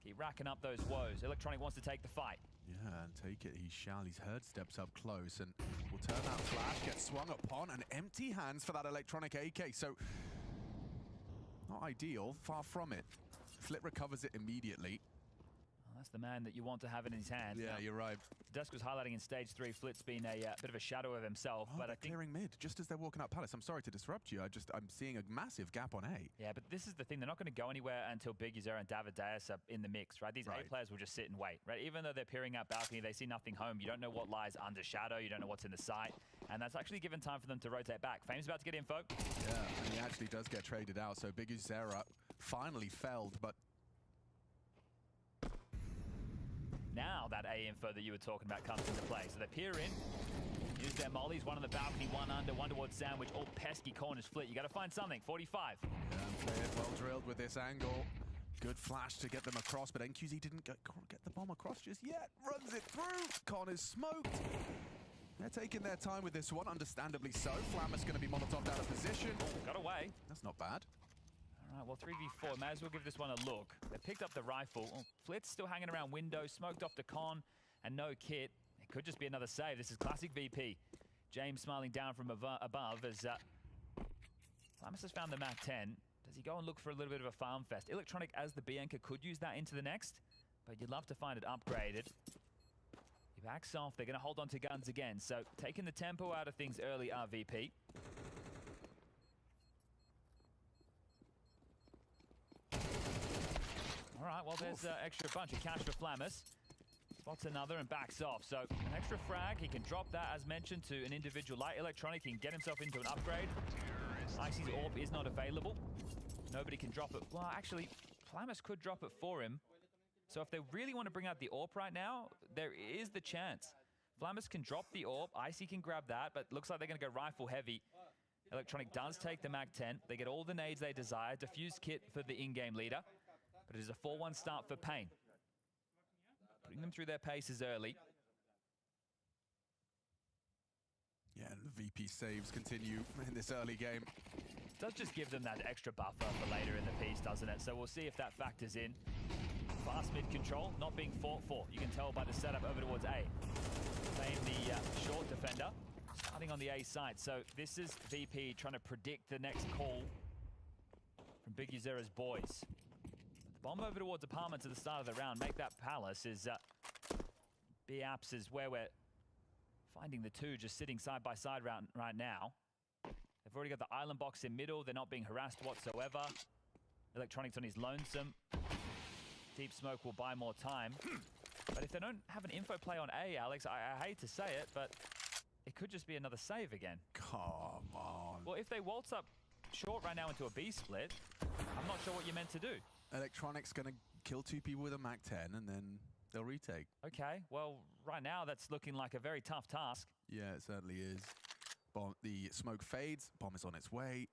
Keep racking up those woes. Electronic wants to take the fight. Yeah, and take it he shall. He's heard steps up close and will turn that flash, get swung upon, and empty hands for that Electronic AK. So, not ideal, far from it. Flit recovers it immediately. Well, that's the man that you want to have in his hands. Yeah, now, you're right. Desk was highlighting in stage 3, Flit's been a bit of a shadow of himself. Oh, but I think clearing mid, just as they're walking up Palace. I'm sorry to disrupt you. I'm seeing a massive gap on A. Yeah, but this is the thing. They're not going to go anywhere until Big Uzer and David Dias are in the mix, right? These A players will just sit and wait, right? Even though they're peering out balcony, they see nothing home. You don't know what lies under shadow. You don't know what's in the site. And that's actually given time for them to rotate back. Fame's about to get info. Yeah, and he actually does get traded out. So Big Uzera finally felled, but now that A info that you were talking about comes into play. So they peer in, use their mollies, one on the balcony, one under, one towards sandwich. All pesky corners Flit. You got to find something. 45. Yeah, and Flit well drilled with this angle. Good flash to get them across, but NQZ didn't get the bomb across just yet. Runs it through. Con is smoked. They're taking their time with this one, understandably so. Flammer's going to be Molotov'd out of position. Got away. That's not bad. All right, well, 3v4. May as well give this one a look. They picked up the rifle. Oh, Flit's still hanging around window, smoked off to Con, and no kit. It could just be another save. This is classic VP. James smiling down from above as Lamas has found the MAC-10. Does he go and look for a little bit of a farm fest? Electronic as the B-Anchor could use that into the next, but you'd love to find it upgraded. He backs off. They're going to hold on to guns again. So taking the tempo out of things early are VP. All right, well, there's an extra bunch of cash for Flammus. Spots another and backs off. So an extra frag. He can drop that, as mentioned, to an individual light Electronic. He can get himself into an upgrade. Icy's orb is not available. Nobody can drop it. Well, actually, Flammus could drop it for him. So if they really want to bring out the orb right now, there is the chance. Flammus can drop the orb. Icy can grab that, but looks like they're going to go rifle heavy. Electronic does take the MAC-10. They get all the nades they desire. Diffuse kit for the in-game leader. But it is a 4-1 start for Pain. Putting them through their paces early. Yeah, and the VP saves continue in this early game. Does just give them that extra buffer for later in the piece, doesn't it? So we'll see if that factors in. Fast mid control, not being fought for. You can tell by the setup over towards A. Fame, the short defender, starting on the A side. So this is VP trying to predict the next call from Big Uzera's boys. The bomb over towards apartments at the start of the round. Make that palace is B-Apps is where we're finding the two just sitting side by side right now. They've already got the island box in middle. They're not being harassed whatsoever. Electronics on his lonesome. Deep smoke will buy more time. But if they don't have an info play on A, Alex, I hate to say it, but it could just be another save again. Come on. Well, if they waltz up short right now into a B split, I'm not sure what you're meant to do. Electronic's going to kill 2 people with a MAC-10 and then they'll retake. Okay, well, right now that's looking like a very tough task. Yeah, it certainly is. Bomb, the smoke fades. Bomb is on its way.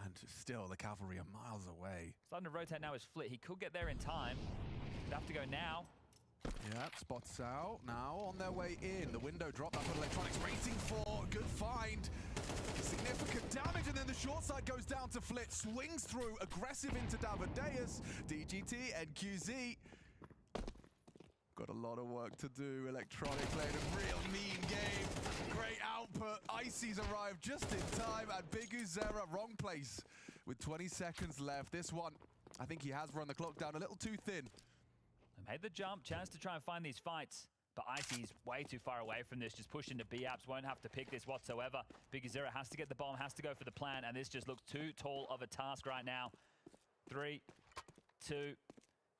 And still, the cavalry are miles away. Starting to rotate now is Flit. He could get there in time. He'd have to go now. Yeah, spots out. Now on their way in. The window drop. That's what Electronics racing for. Good find. Significant damage, and then the short side goes down to Flit. Swings through. Aggressive into Davideus. DGT, NQZ. Got a lot of work to do. Electronic played a real mean game. Great output. Icy's arrived just in time, and Big Uzera, wrong place. With 20 seconds left. This one, I think he has run the clock down a little too thin. They made the jump, chance to try and find these fights. But Icy's way too far away from this. Just pushed into B-Apps, won't have to pick this whatsoever. Big Uzera has to get the bomb, has to go for the plan, and this just looks too tall of a task right now. 3, 2,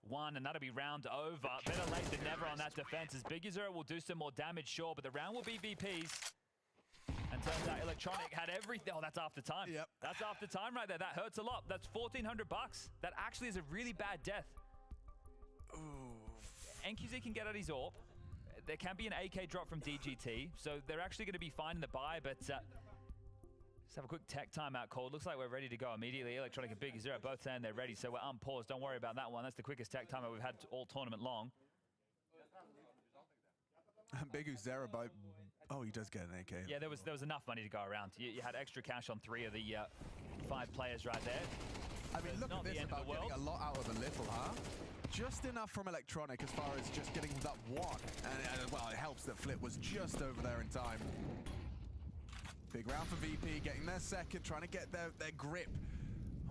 1, and that'll be round over. Better late than never on that defense, as Big Uzera will do some more damage, sure, but the round will be VP's. And turns out Electronic had everything. Oh, that's after time. Yep. That's after time right there. That hurts a lot. That's $1,400. That actually is a really bad death. Ooh. NQZ can get at his AWP. There can be an AK drop from DGT, so they're actually going to be fine in the buy, but let's have a quick tech timeout call. Looks like we're ready to go immediately. Electronic and Big Uzera both saying they're ready, so we're unpaused. Don't worry about that one. That's the quickest tech timeout we've had all tournament long. Big Uzera, oh, he does get an AK. Yeah, there was enough money to go around. You had extra cash on 3 of the 5 players right there. I mean, look at this about getting a lot out of a little, huh? Just enough from Electronic as far as just getting that one. And well, it helps that Flit was just over there in time. Big round for VP, getting their second, trying to get their grip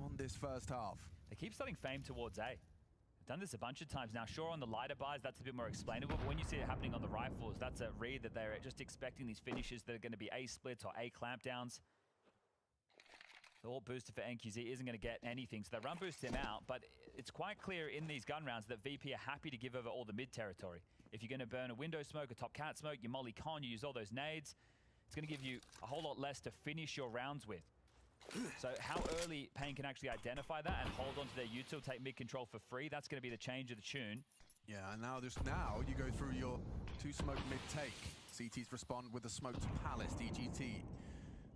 on this first half. They keep starting Fame towards A. They've done this a bunch of times now. Sure, on the lighter buys, that's a bit more explainable, but when you see it happening on the rifles, that's a read that they're just expecting these finishes that are going to be A splits or A clampdowns. The ult booster for NQZ isn't going to get anything, so they run boost him out, but it's quite clear in these gun rounds that VP are happy to give over all the mid territory. If you're going to burn a window smoke, a top cat smoke, you molly con, you use all those nades, it's going to give you a whole lot less to finish your rounds with. So how early Pain can actually identify that and hold on to their util, take mid control for free, that's going to be the change of the tune. Yeah, and now you go through your 2 smoke mid take. CTs respond with a smoke to Palace. DGT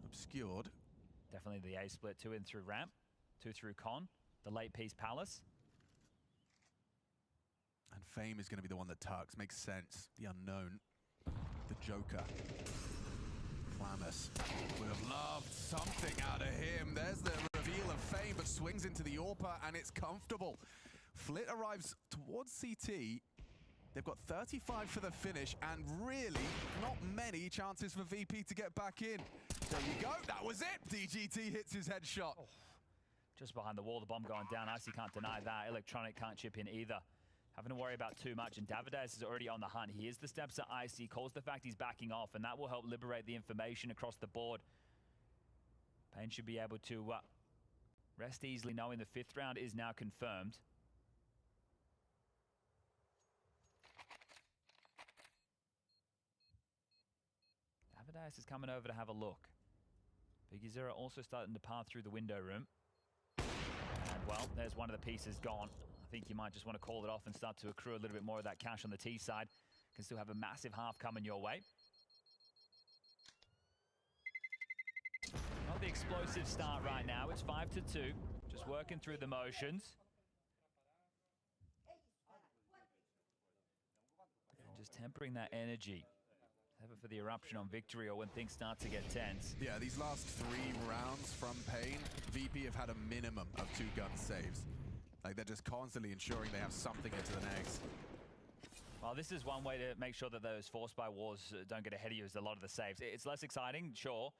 obscured. Definitely the A split, 2 in through ramp, 2 through con, the late piece Palace. And Fame is going to be the one that tucks. Makes sense. The unknown. The Joker. Flamus would have loved something out of him. There's the reveal of Fame, but swings into the AWPer, and it's comfortable. Flit arrives towards CT. They've got 35 for the finish, and really not many chances for VP to get back in. There you go, that was it! DGT hits his headshot. Oh, just behind the wall, the bomb going down. Icy can't deny that. Electronic can't chip in either. Having to worry about too much, and Davideus is already on the hunt. He hears the steps of Icy, calls the fact he's backing off, and that will help liberate the information across the board. Pain should be able to rest easily knowing the 5th round is now confirmed. Davideus is coming over to have a look. Big Uzera also starting to path through the window room. And well, there's one of the pieces gone. I think you might just want to call it off and start to accrue a little bit more of that cash on the T side. Can still have a massive half coming your way. Not the explosive start right now. It's 5-2. Just working through the motions. And just tempering that energy. Have it for the eruption on victory or when things start to get tense. Yeah, these last 3 rounds from Pain, VP have had a minimum of 2 gun saves. Like, they're just constantly ensuring they have something into the next. Well, this is one way to make sure that those forced by wars don't get ahead of you, is a lot of the saves. It's less exciting, sure,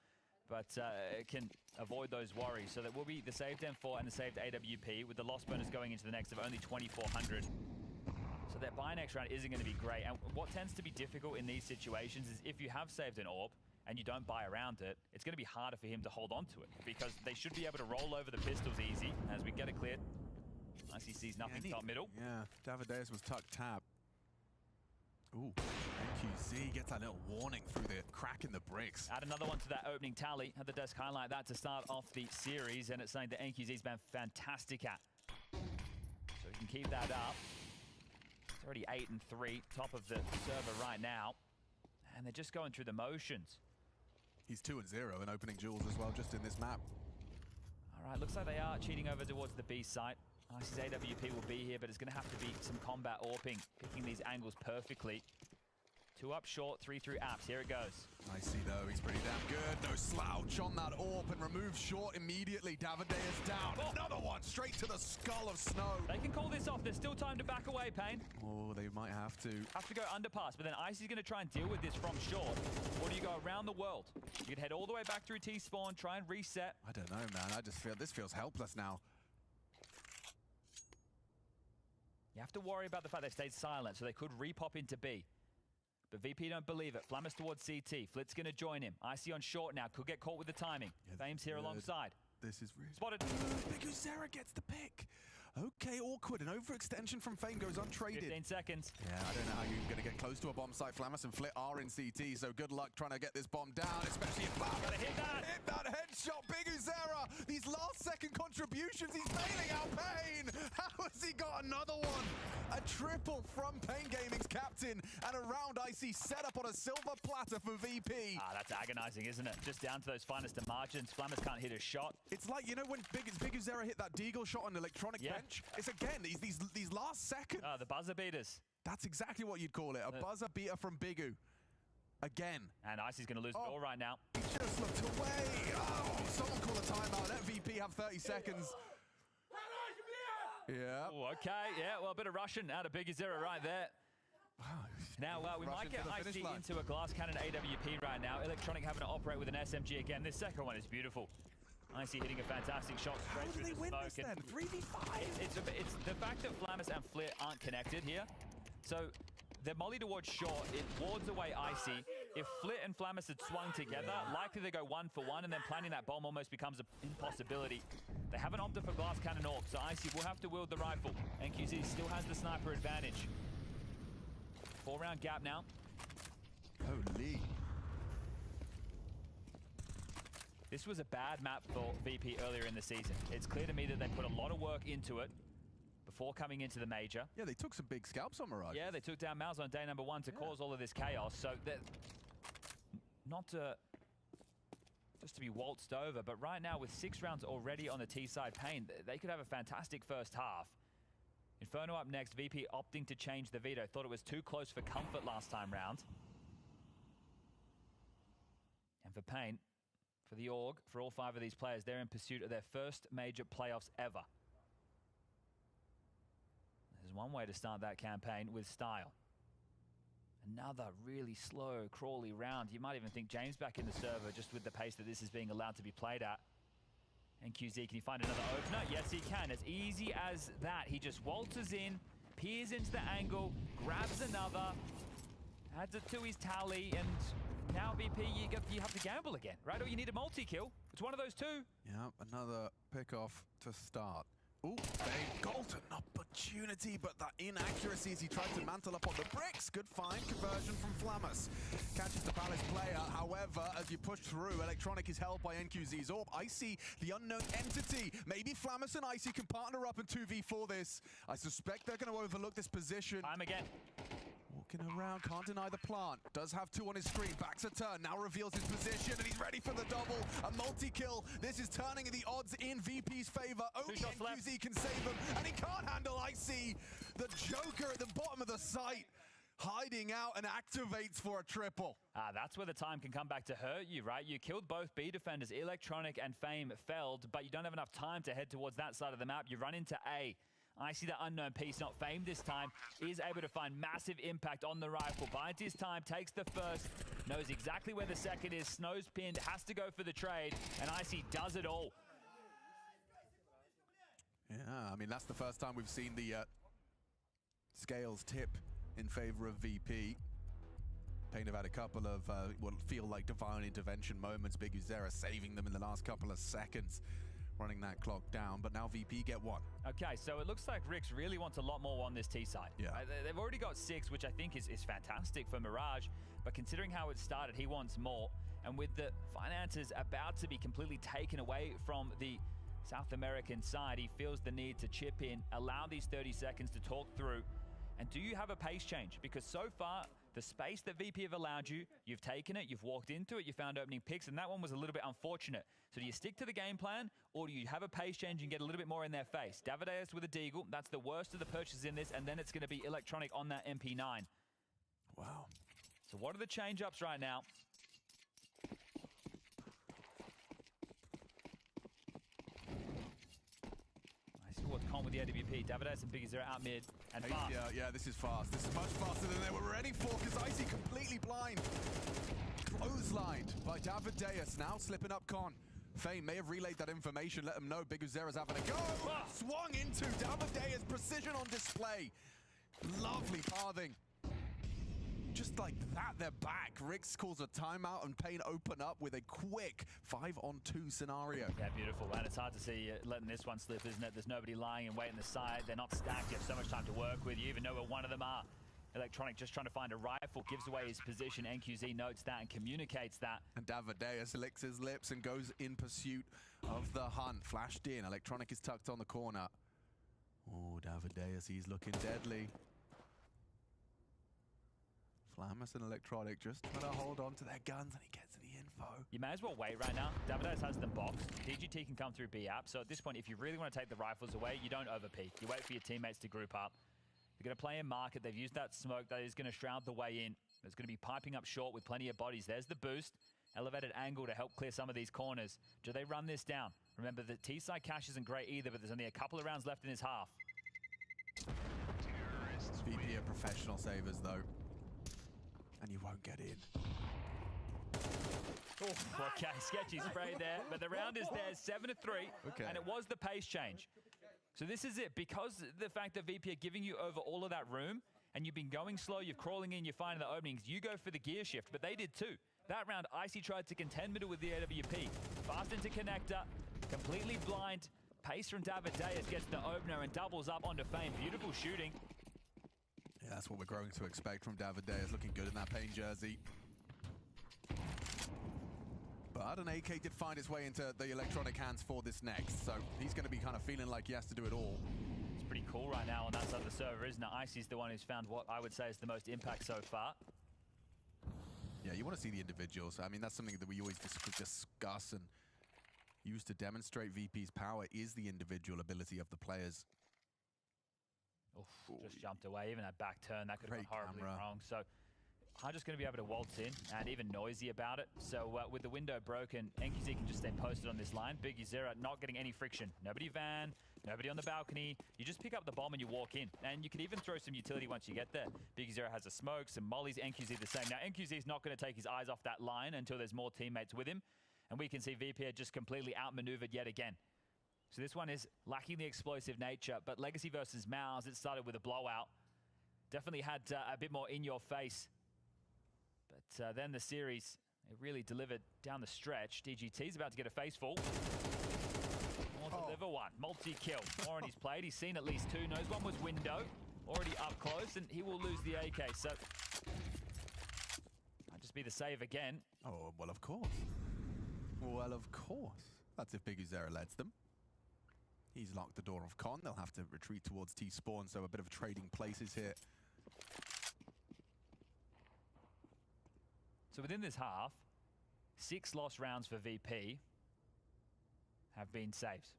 but it can avoid those worries. So that will be the saved M4 and the saved AWP, with the loss bonus going into the next of only 2,400. So that buy next round isn't going to be great. And what tends to be difficult in these situations is if you have saved an AWP and you don't buy around it, it's going to be harder for him to hold on to it, because they should be able to roll over the pistols easy as we get it cleared. Icy sees nothing top middle. Yeah, Davideus was tucked tab. Ooh, NQZ gets that little warning through the crack in the bricks. Add another one to that opening tally. Had the desk highlight that to start off the series, and it's something that NQZ's been fantastic at. So we can keep that up. It's already 8-3, top of the server right now. And they're just going through the motions. He's 2-0 in opening duels as well, just in this map. All Right, looks like they are cheating over towards the B site. Icy's AWP will be here, but it's going to have to be some combat AWPing, picking these angles perfectly. 2 up short, 3 through apps. Here it goes. Icy though, he's pretty damn good. No slouch on that AWP and removes short immediately. Davideus down. Oh. Another one straight to the skull of Snow. They can call this off. There's still time to back away, Payne. Oh, they might have to. Have to go underpass, but then Icy's going to try and deal with this from short. Or do you go around the world? You could head all the way back through T-spawn, try and reset. I don't know, man. I just feel this feels helpless now. You have to worry about the fact they stayed silent, so they could repop into B. But VP don't believe it. Flammers towards CT. Flit's going to join him. Icy on short now. Could get caught with the timing. Yeah, Fame's here alongside. This is really... Spotted. Big Uzera gets the pick. Okay, awkward. An overextension from Fame goes untraded. 15 seconds. Yeah, I don't know how you're going to get close to a bomb site. Flamus and Flit are in CT, so good luck trying to get this bomb down, especially if Gotta hit that. Hit that headshot. Big Uzera. These last-second contributions, he's bailing out Payne. How has he got another one? A triple from Payne Gaming's captain, and a round Icy set up on a silver platter for VP. Ah, that's agonizing, isn't it? Just down to those finest of margins. Flammers can't hit a shot. It's like, you know, when Big Uzera hit that deagle shot on electronic bench? It's again, these last seconds. The buzzer beaters. That's exactly what you'd call it. A buzzer beater from Bigu. Again. And Icy's going to lose it all right now. He just looked away. Oh, someone call a timeout. Let VP have 30 seconds. Yeah. Ooh, okay, yeah, well, a bit of Russian out of Big Uzera right there. Now, we might get Icy into a glass cannon AWP right now. Electronic having to operate with an SMG again. This second one is beautiful. Icy hitting a fantastic shot straight through the smoke. This then? 3v5? It's the fact that Flammers and Flit aren't connected here. So they're molly towards short. It wards away Icy. If Flit and Flammers had swung together, likely they go 1 for 1, and then planting that bomb almost becomes an impossibility. They haven't opted for glass cannon AWP, so Icy will have to wield the rifle. NQZ still has the sniper advantage. 4-round gap now. Holy. This was a bad map for VP earlier in the season. It's clear to me that they put a lot of work into it before coming into the major. Yeah, they took some big scalps on Mirage. Yeah, they took down Mouse on day number 1 to cause all of this chaos. So not just to be waltzed over, but right now with 6 rounds already on the T side, Payne, they could have a fantastic first half. Inferno up next, VP opting to change the veto. Thought it was too close for comfort last time round. And for Payne, for the org, for all 5 of these players, they're in pursuit of their first major playoffs ever. There's one way to start that campaign with style. Another really slow, crawly round. You might even think James back in the server just with the pace that this is being allowed to be played at. And QZ, can he find another opener? Yes, he can. As easy as that. He just waltzes in, peers into the angle, grabs another, adds it to his tally, and now VP, you have to gamble again, right? Or you need a multi-kill. It's one of those two. Yeah, another pick-off to start. Ooh, they golden opportunity, but that inaccuracy as he tried to mantle up on the bricks. Good find, conversion from Flamus. Catches the Palace player, however, as you push through, Electronic is held by NQZ's AWP. Icy, the unknown entity. Maybe Flamus and Icy can partner up in 2v4 this. I suspect they're going to overlook this position. Time again. Walking around, can't deny the plant. Does have 2 on his screen, backs a turn, now reveals his position, and he's ready for the double. A multi-kill. This is turning the odds in VP's favor. Only NQZ can save him, and he can't handle Icy. The Joker at the bottom of the site, hiding out and activates for a triple. That's where the time can come back to hurt you, right? You killed both B defenders, Electronic and Fame felled, but you don't have enough time to head towards that side of the map. You run into A. I see that unknown piece, not Fame this time, is able to find massive impact on the rifle. Bides his time, takes the first, knows exactly where the second is, Snow's pinned, has to go for the trade, and Icy does it all. Yeah, I mean, that's the first time we've seen the scales tip in favor of VP. Payne have had a couple of what feel like divine intervention moments. Big Uzera saving them in the last couple of seconds, running that clock down, but now VP get 1. Okay, so it looks like Rix really wants a lot more on this T side. Yeah. They've already got 6, which I think is fantastic for Mirage, but considering how it started, he wants more. And with the finances about to be completely taken away from the South American side, he feels the need to chip in, allow these 30 seconds to talk through. And do you have a pace change? Because so far, The space that VP have allowed you, you've taken it, you've walked into it, you found opening picks, and that one was a little bit unfortunate. So do you stick to the game plan, or do you have a pace change and get a little bit more in their face? Davideus with a deagle, that's the worst of the purchases in this, and then it's going to be Electronic on that MP9. Wow. So what are the change-ups right now? I see what's con with the AWP. Davideus and Biggie Zero out mid, and fast. Yeah, this is fast. This is much faster than they were ready for, because Icy completely blind. Clotheslined by Davideus, now slipping up Con. Fame may have relayed that information, let them know Big Uzera's having a go. Swung into Davideus, precision on display. Lovely pathing. Just like that, they're back. Rix calls a timeout and Payne open up with a quick 5-on-2 scenario. Yeah, beautiful. And it's hard to see letting this one slip, isn't it? There's nobody lying in wait in the side. They're not stacked. You have so much time to work with. You even know where one of them are. Electronic just trying to find a rifle, gives away his position. NQZ notes that and communicates that. And Davideus licks his lips and goes in pursuit of the hunt. Flashed in. Electronic is tucked on the corner. Oh, Davideus, he's looking deadly. Flamus and Electronic just trying to hold on to their guns, and he gets the info. You may as well wait right now. Davideus has them boxed. DGT can come through B app. So at this point, if you really want to take the rifles away, you don't overpeak. You wait for your teammates to group up. They're going to play in market. They've used that smoke that is going to shroud the way in. It's going to be piping up short with plenty of bodies. There's the boost. Elevated angle to help clear some of these corners. Do they run this down? Remember, the T-side cash isn't great either, but there's only a couple of rounds left in this half. VP are professional savers, though. And you won't get in. Oh, okay, sketchy spray there, but the round is there, 7-3, okay. And it was the pace change. So this is it, because the fact that VP are giving you over all of that room, and you've been going slow, you're crawling in, you're finding the openings, you go for the gear shift, but they did too. That round, Icy tried to contend middle with the AWP. Fast into connector, completely blind. Pace from Davideus gets the opener and doubles up onto Fame. Beautiful shooting. Yeah, that's what we're growing to expect from Davideus. Looking good in that Payne jersey. But an AK did find its way into the Electronic hands for this next, so he's going to be kind of feeling like he has to do it all. It's pretty cool right now on that side of the server, isn't it? Icy's the one who's found what I would say is the most impact so far. Yeah, you want to see the individuals. I mean, that's something that we always discuss and use to demonstrate VP's power is the individual ability of the players. Oof, just jumped away. Even that back turn, that could have gone horribly wrong. So I'm just going to be able to waltz in and even noisy about it. So with the window broken, NQZ can just stay posted on this line. Big Uzera not getting any friction. Nobody van, nobody on the balcony. You just pick up the bomb and you walk in. And you can even throw some utility once you get there. Big Uzera has a smoke, some mollies, NQZ the same. Now NQZ is not going to take his eyes off that line until there's more teammates with him. And we can see VP are just completely outmaneuvered yet again. So this one is lacking the explosive nature, but Legacy versus Mouse, it started with a blowout. Definitely had a bit more in your face. But then the series, it really delivered down the stretch. DGT's about to get a face full. Or deliver one. Multi-kill. Warren, he's played. He's seen at least two. Knows one was window. Already up close, and he will lose the AK. So might just be the save again. Oh, well, of course. Well, of course. That's if Big Uzera lets them. He's locked the door of Con. They'll have to retreat towards T-spawn, so a bit of trading places here. So within this half, 6 lost rounds for VP have been saves.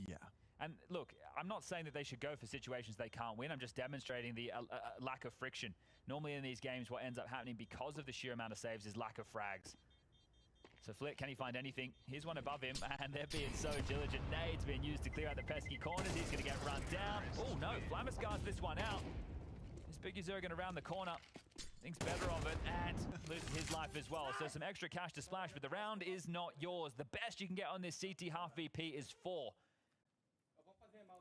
Yeah. And look, I'm not saying that they should go for situations they can't win. I'm just demonstrating the lack of friction. Normally in these games, what ends up happening because of the sheer amount of saves is lack of frags. So Flit, can he find anything? Here's one above him, and they're being so diligent. Nades being used to clear out the pesky corners. He's going to get run down. Oh no, Flamus guards this one out. Is Big Uzera going to round the corner? Thinks better of it, and loses his life as well. So some extra cash to splash, but the round is not yours. The best you can get on this CT half VP is 4.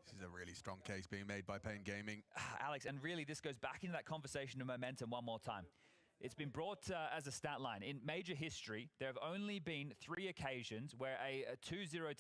This is a really strong case being made by Payne Gaming. Alex, and really this goes back into that conversation of momentum one more time. It's been brought as a stat line. In major history, there have only been 3 occasions where a 2-0